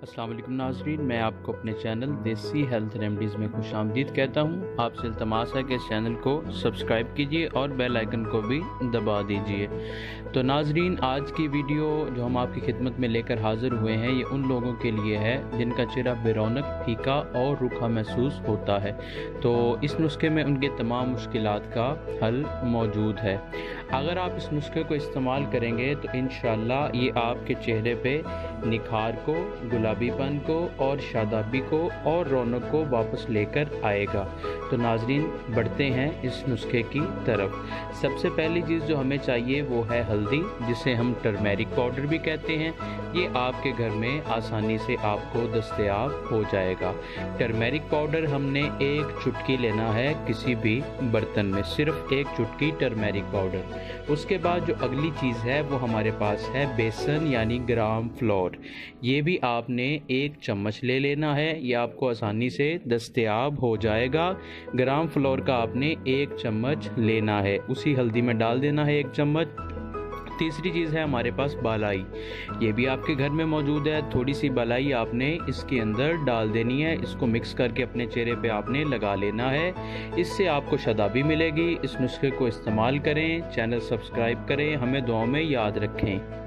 अस्सलाम वालेकुम नाज़रीन, मैं आपको अपने चैनल देसी हेल्थ रेमेडीज़ में खुशामदीद कहता हूँ। आपसे इल्तमास है कि इस चैनल को सब्सक्राइब कीजिए और बेल आइकन को भी दबा दीजिए। तो नाज़रीन, आज की वीडियो जो हम आपकी खिदमत में लेकर हाज़िर हुए हैं, ये उन लोगों के लिए है जिनका चेहरा बेरौनक, फीका और रूखा महसूस होता है। तो इस नुस्खे में उनके तमाम मुश्किलात का हल मौजूद है। अगर आप इस नुस्खे को इस्तेमाल करेंगे तो इंशाअल्लाह ये आपके चेहरे पे निखार को, गुलाबीपन को और शादाबी को और रौनक को वापस लेकर आएगा। तो नाजरीन, बढ़ते हैं इस नुस्खे की तरफ। सबसे पहली चीज़ जो हमें चाहिए वो है हल्दी, जिसे हम टर्मेरिक पाउडर भी कहते हैं। ये आपके घर में आसानी से आपको दस्तयाब हो जाएगा। टर्मेरिक पाउडर हमने एक चुटकी लेना है किसी भी बर्तन में, सिर्फ एक चुटकी टर्मेरिक पाउडर। उसके बाद जो अगली चीज़ है वो हमारे पास है बेसन यानी ग्राम फ्लोर। ये भी आपने एक चम्मच ले लेना है, ये आपको आसानी से दस्तयाब हो जाएगा। ग्राम फ्लोर का आपने एक चम्मच लेना है, उसी हल्दी में डाल देना है एक चम्मच। तीसरी चीज़ है हमारे पास बालाई, ये भी आपके घर में मौजूद है। थोड़ी सी बालाई आपने इसके अंदर डाल देनी है, इसको मिक्स करके अपने चेहरे पे आपने लगा लेना है। इससे आपको शादाबी मिलेगी। इस नुस्खे को इस्तेमाल करें, चैनल सब्सक्राइब करें, हमें दुआओं में याद रखें।